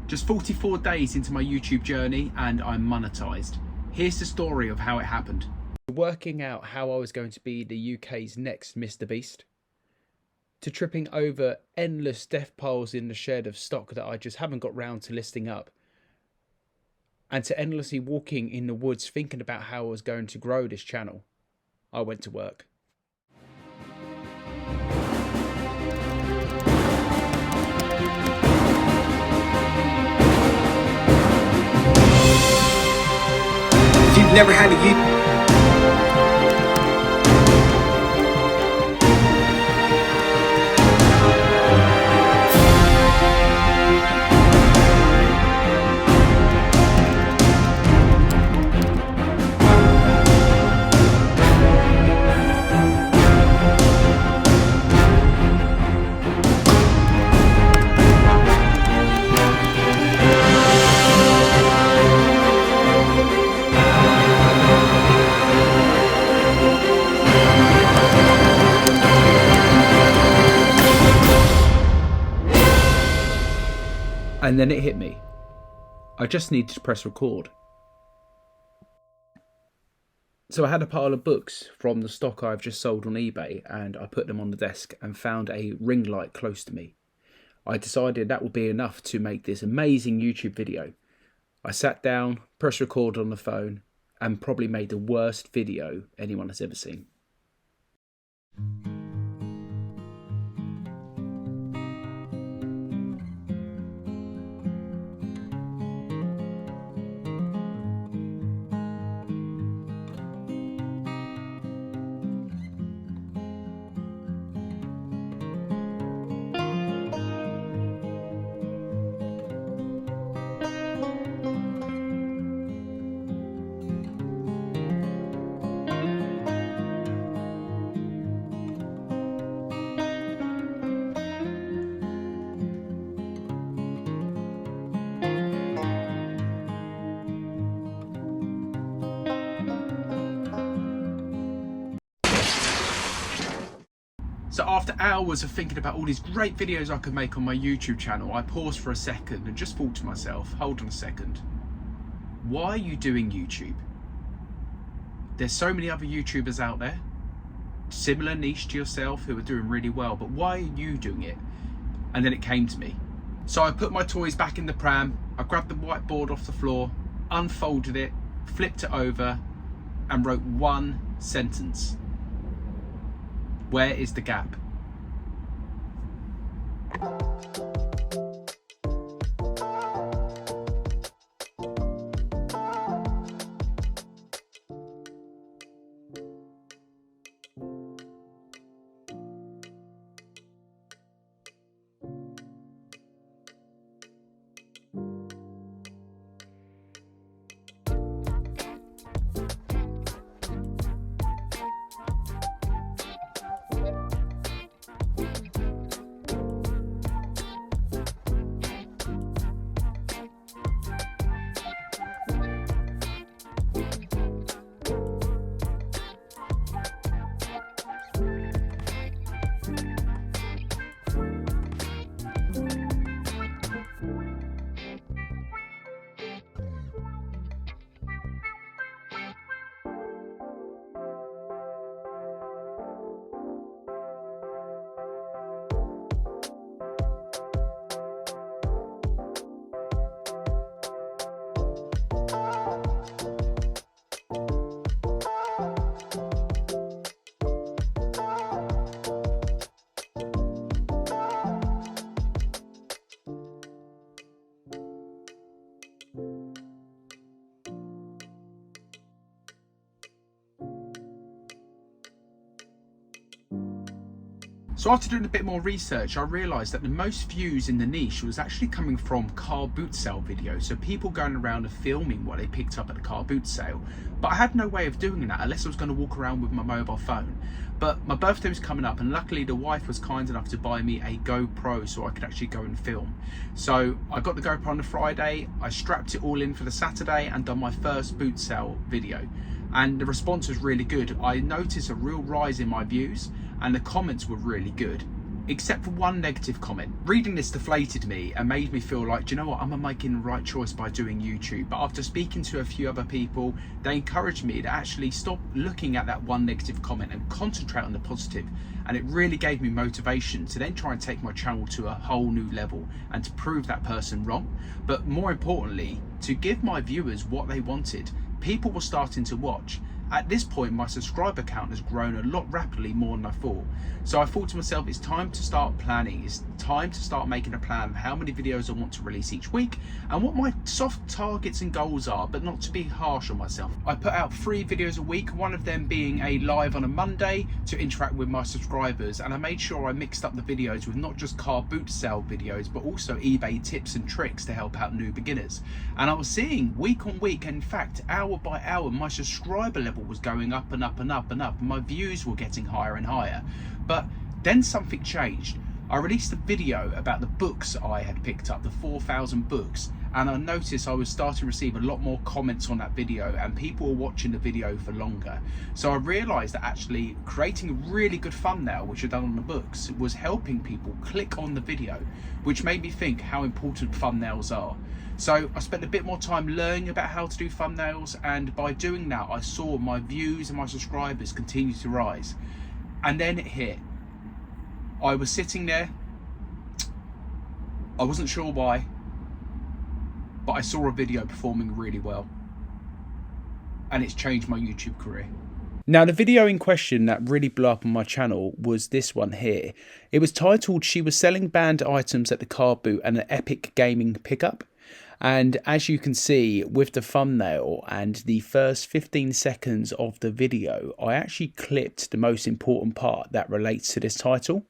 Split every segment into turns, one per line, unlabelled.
Just 44 days into my YouTube journey and I'm monetized. Here's the story of how it happened. Working out how I was going to be the UK's next Mr. Beast, to tripping over endless death piles in the shed of stock that I just haven't got round to listing up, and to endlessly walking in the woods thinking about how I was going to grow this channel, I went to work.
You've never had a youth.
And then it hit me. I just needed to press record. So I had a pile of books from the stock I've just sold on eBay, and I put them on the desk and found a ring light close to me. I decided that would be enough to make this amazing YouTube video. I sat down, pressed record on the phone, and probably made the worst video anyone has ever seen. So after hours of thinking about all these great videos I could make on my YouTube channel, I paused for a second and just thought to myself, hold on a second, why are you doing YouTube? There's so many other YouTubers out there, similar niche to yourself, who are doing really well, but why are you doing it? And then it came to me. So I put my toys back in the pram, I grabbed the whiteboard off the floor, unfolded it, flipped it over, and wrote one sentence. Where is the gap? So after doing a bit more research, I realised that the most views in the niche was actually coming from car boot sale videos. So people going around and filming what they picked up at the car boot sale. But I had no way of doing that unless I was going to walk around with my mobile phone. But my birthday was coming up, and luckily the wife was kind enough to buy me a GoPro so I could actually go and film. So I got the GoPro on the Friday, I strapped it all in for the Saturday and done my first boot sale video. And the response was really good. I noticed a real rise in my views and the comments were really good. except for one negative comment. Reading this deflated me and made me feel like, do you know what, I'm making the right choice by doing YouTube. But after speaking to a few other people, they encouraged me to actually stop looking at that one negative comment and concentrate on the positive. And it really gave me motivation to then try and take my channel to a whole new level and to prove that person wrong. But more importantly, to give my viewers what they wanted. People were starting to watch. At this point, my subscriber count has grown a lot rapidly more than I thought. So I thought to myself, it's time to start planning. It's time to start making a plan of how many videos I want to release each week and what my soft targets and goals are, but not to be harsh on myself. I put out 3 videos a week, one of them being a live on a Monday to interact with my subscribers. And I made sure I mixed up the videos with not just car boot sale videos, but also eBay tips and tricks to help out new beginners. And I was seeing week on week, in fact, hour by hour, my subscriber level was going up and up and up and up, and my views were getting higher and higher. But then something changed. I released a video about the books I had picked up, the 4,000 books, and I noticed I was starting to receive a lot more comments on that video and people were watching the video for longer. So I realized that actually creating a really good thumbnail, which I'd done on the books, was helping people click on the video, which made me think how important thumbnails are. So I spent a bit more time learning about how to do thumbnails, and by doing that I saw my views and my subscribers continue to rise. And then it hit. I was sitting there, I wasn't sure why, but I saw a video performing really well, and it's changed my YouTube career. Now, the video in question that really blew up on my channel was this one here. It was titled, "She was selling banned items at the car boot and an epic gaming pickup." And as you can see with the thumbnail and the first 15 seconds of the video, I actually clipped the most important part that relates to this title.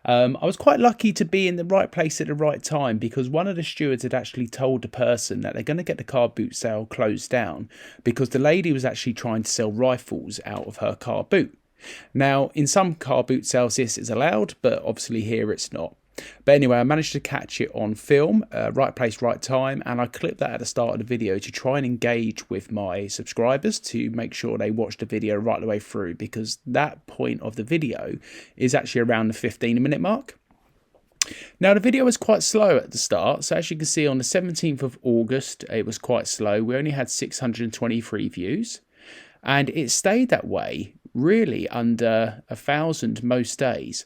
I was quite lucky to be in the right place at the right time, because one of the stewards had actually told the person that they're going to get the car boot sale closed down because the lady was actually trying to sell rifles out of her car boot. Now, in some car boot sales this is allowed, but obviously here it's not. But anyway, I managed to catch it on film, right place, right time, and I clipped that at the start of the video to try and engage with my subscribers to make sure they watch the video right the way through, because that point of the video is actually around the 15-minute mark. Now, the video was quite slow at the start, so as you can see on the 17th of August it was quite slow. We only had 623 views, and it stayed that way really under 1,000 most days,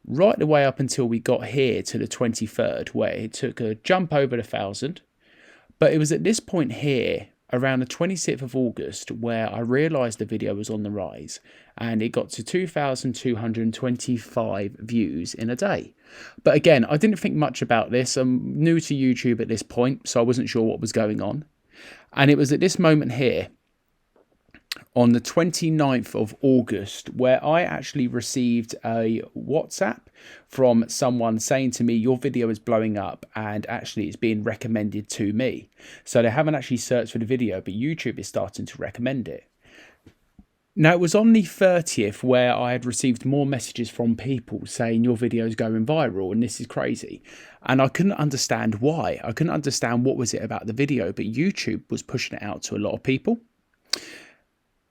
right the way up until we got here to the 23rd, where it took a jump over the 1,000. But it was at this point here, around the 26th of August, where I realised the video was on the rise, and it got to 2,225 views in a day. But again, I didn't think much about this. I'm new to YouTube at this point, so I wasn't sure what was going on. And it was at this moment here, on the 29th of August, where I actually received a WhatsApp from someone saying to me, your video is blowing up and actually it's being recommended to me. So they haven't actually searched for the video, but YouTube is starting to recommend it. Now, it was on the 30th where I had received more messages from people saying your video is going viral and this is crazy. And I couldn't understand why. I couldn't understand what was it about the video, but YouTube was pushing it out to a lot of people.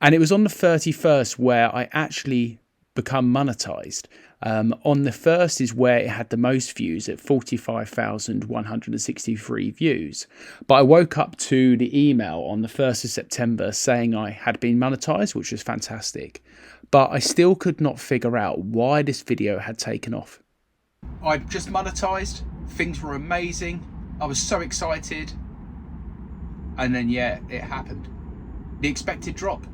And it was on the 31st where I actually become monetized. On the 1st is where it had the most views at 45,163 views. But I woke up to the email on the 1st of September saying I had been monetized, which was fantastic. But I still could not figure out why this video had taken off. I just monetized. Things were amazing. I was so excited. And then, yeah, it happened. The expected drop.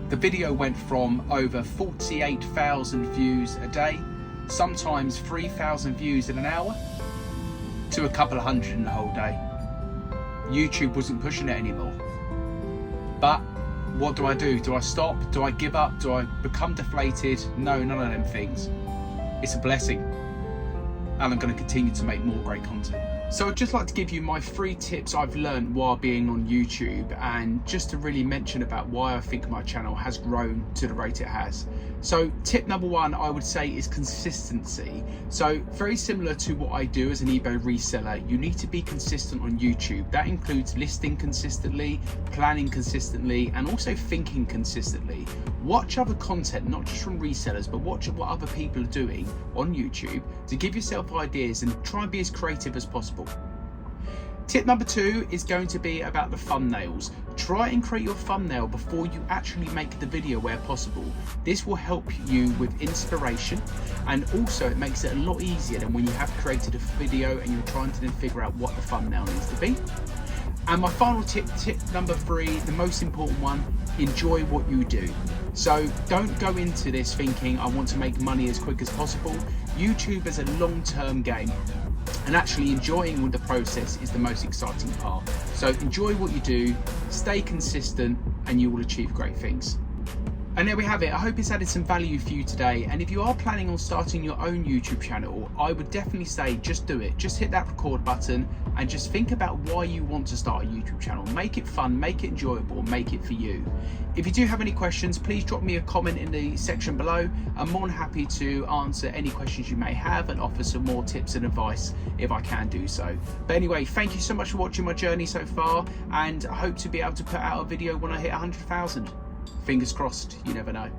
The video went from over 48,000 views a day, sometimes 3,000 views in an hour, to a couple of hundred in the whole day. YouTube wasn't pushing it anymore. But what do? Do I stop? Do I give up? Do I become deflated? No, none of them things. It's a blessing. And I'm going to continue to make more great content. So I'd just like to give you my 3 tips I've learned while being on YouTube, and just to really mention about why I think my channel has grown to the rate it has. So tip number 1 I would say is consistency. So very similar to what I do as an eBay reseller, you need to be consistent on YouTube. That includes listing consistently, planning consistently, and also thinking consistently. Watch other content, not just from resellers, but watch what other people are doing on YouTube to give yourself ideas and try and be as creative as possible. Tip number 2 is going to be about the thumbnails. Try and create your thumbnail before you actually make the video where possible. This will help you with inspiration, and also it makes it a lot easier than when you have created a video and you're trying to then figure out what the thumbnail needs to be. And my final tip number 3, the most important one, enjoy what you do. So don't go into this thinking I want to make money as quick as possible. YouTube is a long-term game, and actually enjoying the process is the most exciting part. So enjoy what you do, stay consistent, and you will achieve great things. And there we have it. I hope it's added some value for you today. And if you are planning on starting your own YouTube channel, I would definitely say just do it. Just hit that record button and just think about why you want to start a YouTube channel. Make it fun, make it enjoyable, make it for you. If you do have any questions, please drop me a comment in the section below. I'm more than happy to answer any questions you may have and offer some more tips and advice if I can do so. But anyway, thank you so much for watching my journey so far, and I hope to be able to put out a video when I hit 100,000. Fingers crossed, you never know.